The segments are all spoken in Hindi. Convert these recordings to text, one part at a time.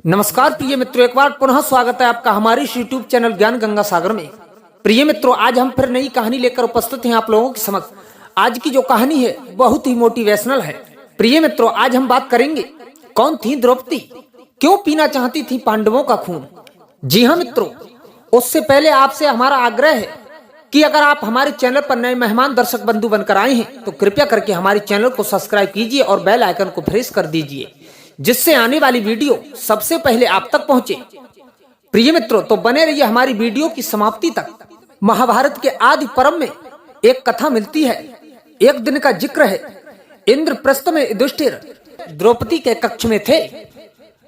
नमस्कार प्रिय मित्रों, एक बार पुनः स्वागत है आपका हमारे इस यूट्यूब चैनल ज्ञान गंगा सागर में। प्रिय मित्रों, आज हम फिर नई कहानी लेकर उपस्थित हैं आप लोगों के समक्ष। आज की जो कहानी है बहुत ही मोटिवेशनल है। प्रिय मित्रों, आज हम बात करेंगे कौन थी द्रौपदी, क्यों पीना चाहती थी पांडवों का खून। जी हाँ मित्रों, उससे पहले आपसे हमारा आग्रह है कि अगर आप हमारे चैनल पर नए मेहमान दर्शक बंधु बनकर आए हैं तो कृपया करके हमारे चैनल को सब्सक्राइब कीजिए और बेल आइकन को प्रेस कर दीजिए, जिससे आने वाली वीडियो सबसे पहले आप तक पहुंचे। प्रिय मित्रों, तो बने रहिए हमारी वीडियो की समाप्ति तक। महाभारत के आदि पर्व में एक कथा मिलती है। एक दिन का जिक्र है। इंद्रप्रस्थ में युधिष्ठिर द्रौपदी के कक्ष में थे।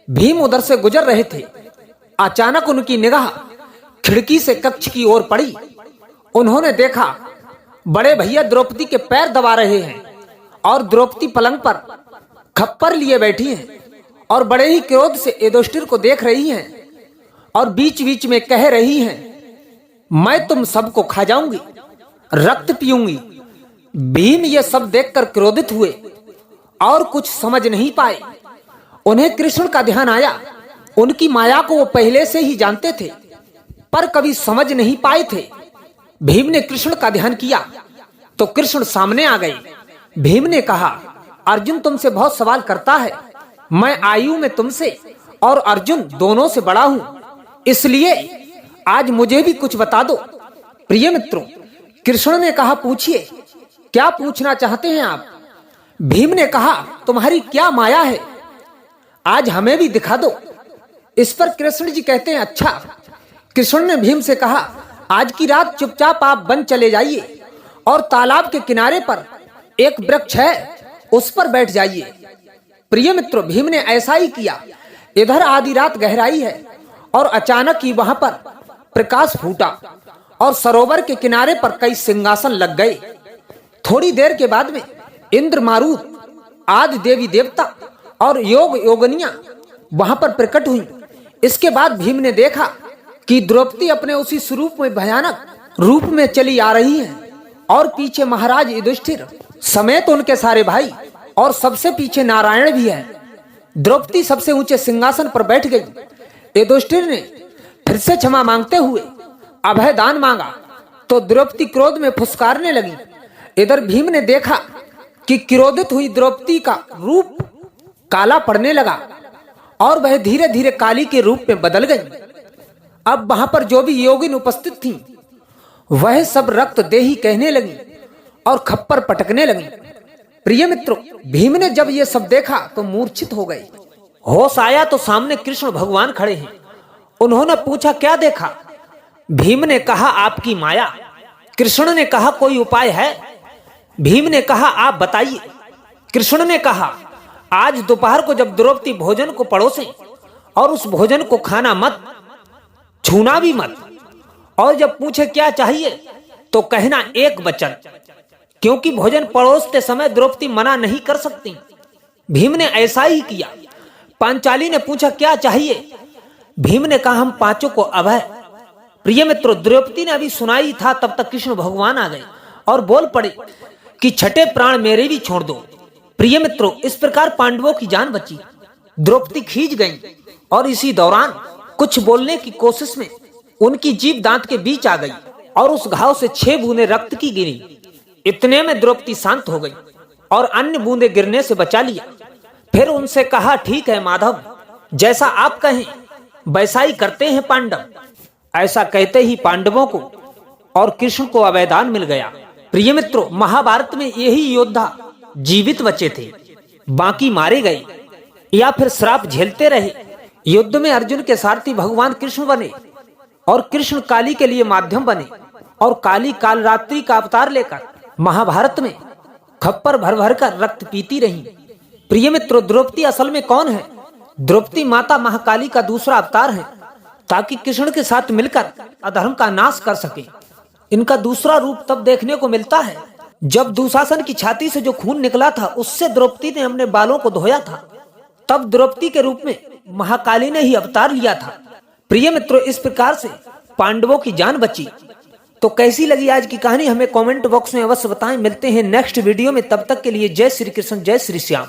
भीम उधर से गुजर रहे थे। अचानक उनकी निगाह खिड़की से कक्ष की ओर पड़ी। उन्होंने देखा बड़े भैया द्रौपदी के पैर दबा रहे हैं और द्रौपदी पलंग पर खप्पर लिए बैठी हैं और बड़े ही क्रोध से युधिष्ठिर को देख रही हैं और बीच बीच में कह रही हैं, मैं तुम सबको खा जाऊंगी, रक्त पीऊंगी। भीम ये सब देखकर क्रोधित हुए और कुछ समझ नहीं पाए। उन्हें कृष्ण का ध्यान आया। उनकी माया को वो पहले से ही जानते थे पर कभी समझ नहीं पाए थे। भीम ने कृष्ण का ध्यान किया तो कृष्ण सामने आ गए। भीम ने कहा, अर्जुन तुमसे बहुत सवाल करता है। मैं आयु में तुमसे और अर्जुन दोनों से बड़ा हूं, इसलिए आज मुझे भी कुछ बता दो। प्रिय मित्रों, कृष्ण ने कहा, पूछिए, क्या पूछना चाहते हैं आप। भीम ने कहा, तुम्हारी क्या माया है, आज हमें भी दिखा दो। इस पर कृष्ण जी कहते हैं, अच्छा। कृष्ण ने भीम से कहा, आज की रात चुपचाप आप वन चले जाइए और तालाब के किनारे पर एक वृक्ष है, उस पर बैठ जाइए। प्रिय मित्रों, भीम ने ऐसा ही किया। इधर आधी रात गहराई है और अचानक ही वहां पर प्रकाश फूटा और सरोवर के किनारे पर कई सिंहासन लग गए। थोड़ी देर के बाद में इंद्र, मारुत आदि देवी देवता और योग योगनियां वहां पर प्रकट हुई। इसके बाद भीम ने देखा कि द्रौपदी अपने उसी स्वरूप में भयानक रूप में चली आ रही है और पीछे महाराज युधिष्ठिर समेत उनके सारे भाई और सबसे पीछे नारायण भी है। द्रौपदी सबसे ऊंचे सिंहासन पर बैठ गई। युधिष्ठिर ने फिर से क्षमा मांगते हुए अभय दान मांगा तो द्रौपदी क्रोध में फुसकारने लगी। इधर भीम ने देखा कि क्रोधित हुई द्रौपदी का रूप काला पड़ने लगा और वह धीरे धीरे काली के रूप में बदल गई। अब वहां पर जो भी योगिन उपस्थित थी वह सब रक्त देही कहने लगी और खप्पर पटकने लगी। प्रिय मित्रों, भीम ने जब ये सब देखा तो मूर्छित हो गए। होश आया तो सामने कृष्ण भगवान खड़े हैं। उन्होंने पूछा, क्या देखा। भीम ने कहा, आपकी माया। कृष्ण ने कहा, कोई उपाय है। भीम ने कहा, आप बताइए। कृष्ण ने कहा, आज दोपहर को जब द्रौपदी भोजन को परोसे और उस भोजन को खाना मत, छूना भी मत, और जब पूछे क्या चाहिए तो कहना एक वचन, क्योंकि भोजन परोसते समय द्रौपदी मना नहीं कर सकती। भीम ने ऐसा ही किया। पांचाली ने पूछा, क्या चाहिए। भीम ने कहा, हम पांचों को अभय। प्रिय मित्रों, द्रौपदी ने अभी सुना ही था तब तक कृष्ण भगवान आ गए और बोल पड़े कि छठे प्राण मेरे भी छोड़ दो। प्रिय मित्रों, इस प्रकार पांडवों की जान बची। द्रौपदी खींच गई और इसी दौरान कुछ बोलने की कोशिश में उनकी जीभ दांत के बीच आ गई और उस घाव से 6 बूंदें रक्त की गिरी। इतने में द्रौपदी शांत हो गई और अन्य बूंदें गिरने से बचा लिया। फिर उनसे कहा, ठीक है माधव, जैसा आप कहें वैसा ही करते हैं पांडव। ऐसा कहते ही पांडवों को और कृष्ण को अभयदान मिल गया। प्रिय मित्रों, महाभारत में यही योद्धा जीवित बचे थे, बाकी मारे गए या फिर श्राप झेलते रहे। युद्ध में अर्जुन के सारथी भगवान कृष्ण बने और कृष्ण काली के लिए माध्यम बने और काली कालरात्रि का अवतार लेकर महाभारत में खप्पर भर भर कर रक्त पीती रही। प्रिय मित्रों, द्रौपदी असल में कौन है। द्रौपदी माता महाकाली का दूसरा अवतार है, ताकि कृष्ण के साथ मिलकर अधर्म का नाश कर सके। इनका दूसरा रूप तब देखने को मिलता है जब दुशासन की छाती से जो खून निकला था उससे द्रौपदी ने अपने बालों को धोया था। तब द्रौपदी के रूप में महाकाली ने ही अवतार लिया था। प्रिय मित्रों, इस प्रकार से पांडवों की जान बची। तो कैसी लगी आज की कहानी हमें कमेंट बॉक्स में अवश्य बताएं। मिलते हैं नेक्स्ट वीडियो में, तब तक के लिए जय श्री कृष्ण, जय श्री श्याम।